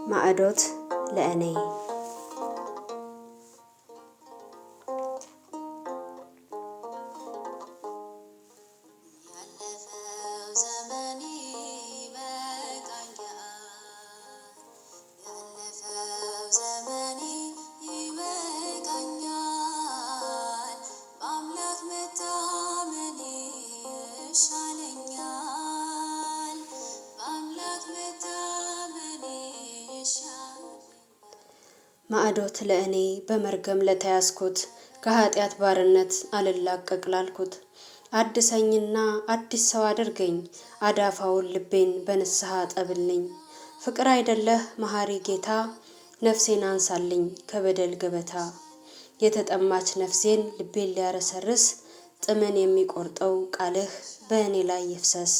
ማዕዶት ለእኔ ማዕዶት ለእኔ በመርገም ለተያዝኩት ከኃጢአት ባርነት አልላቀቅ ላልኩት አድሰኝና አዲስ ሰው አድርገኝ አዳፋውን ልቤን በንስሐ ጠብልኝ። ፍቅር አይደለህ መሐሪ ጌታ ነፍሴን አንሳልኝ ከበደል ገበታ። የተጠማች ነፍሴን ልቤን ሊያረሰርስ ጥምን የሚቆርጠው ቃልህ በእኔ ላይ ይፍሰስ።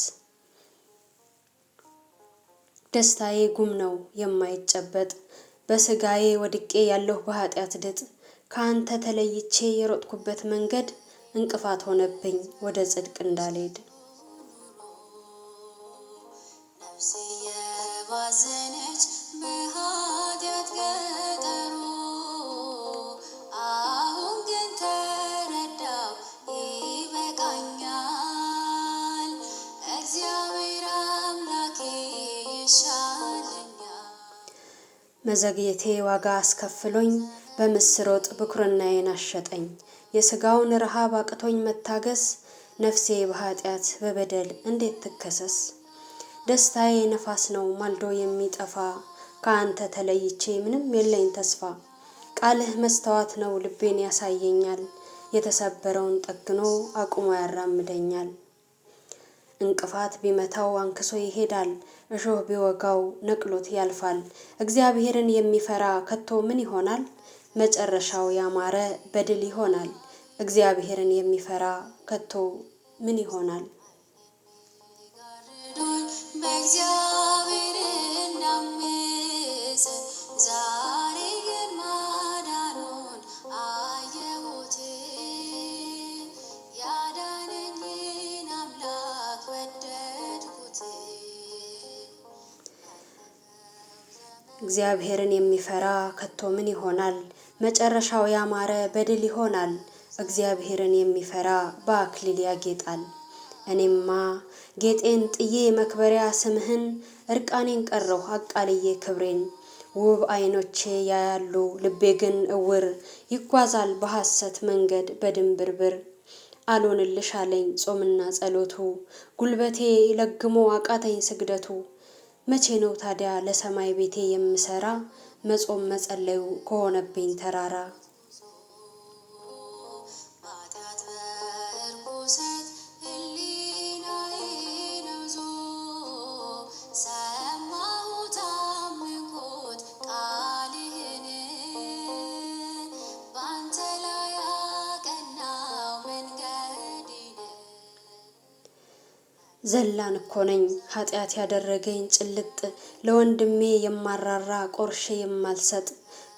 ደስታዬ ጉም ነው የማይጨበጥ በስጋዬ ወድቄ ያለሁ በኃጢአት ድጥ። ከአንተ ተለይቼ የሮጥኩበት መንገድ እንቅፋት ሆነብኝ ወደ ጽድቅ እንዳልሄድ። ነፍሴ የባዘነች በኃጢአት ገጠሮ አሁን ግን ተረዳው ይበቃኛል። እግዚአብሔር አምላኬ ይሻለኛል። መዘግየቴ ዋጋ አስከፍሎኝ በምስር ወጥ ብኩርናዬን አሸጠኝ። የሥጋውን ረሃብ አቅቶኝ መታገስ ነፍሴ በኃጢአት በበደል እንዴት ትከሰስ። ደስታዬ ነፋስ ነው ማልዶ የሚጠፋ ከአንተ ተለይቼ ምንም የለኝ ተስፋ። ቃልህ መስተዋት ነው ልቤን ያሳየኛል የተሰበረውን ጠግኖ አቁሞ ያራምደኛል። እንቅፋት ቢመታው አንክሶ ይሄዳል እሾህ ቢወጋው ነቅሎት ያልፋል። እግዚአብሔርን የሚፈራ ከቶ ምን ይሆናል? መጨረሻው ያማረ በድል ይሆናል። እግዚአብሔርን የሚፈራ ከቶ ምን ይሆናል? በእግዚአብሔር እንዳምፅ ዛሬ ግን ማዳኑን አየሁት። ያዳነኝን አምላክ ወደድኩት። እግዚአብሔርን የሚፈራ ከቶ ምን ይሆናል? መጨረሻው ያማረ በድል ይሆናል። እግዚአብሔርን የሚፈራ በአክሊል ያጌጣል። እኔማ ጌጤን ጥዬ መክበሪያ ስምህን እርቃኔን ቀረሁ አቃልዬ ክብሬን። ውብ ዓይኖቼ ያያሉ ልቤ ግን እውር ይጓዛል በሐሰት መንገድ በድንብርብር። አልሆንልሽ አለኝ ጾምና ጸሎቱ ጉልበቴ ለግሞ አቃተኝ ስግደቱ። መቼ ነው ታዲያ ለሰማይ ቤቴ የምሰራ መጾም መጸለዩ ከሆነብኝ ተራራ። ዘላን እኮ ነኝ ኃጢአት ያደረገኝ ጭልጥ ለወንድሜ የማራራ ቆርሼ የማልሰጥ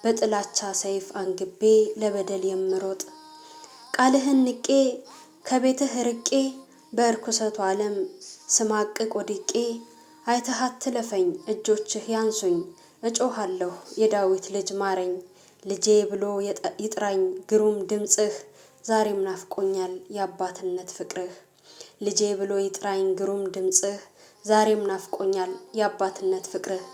በጥላቻ ሰይፍ አንግቤ ለበደል የምሮጥ። ቃልህን ንቄ ከቤትህ ርቄ በእርኩሰቱ ዓለም ስማቅቅ ወድቄ። አይተህ አትለፈኝ እጆችህ ያንሱኝ እጮሃለሁ የዳዊት ልጅ ማረኝ። ልጄ ብሎ ይጥራኝ ግሩም ድምፅህ ዛሬም ናፍቆኛል የአባትነት ፍቅርህ። ልጄ ብሎ ይጥራኝ ግሩም ድምፅህ ዛሬም ናፍቆኛል የአባትነት ፍቅርህ።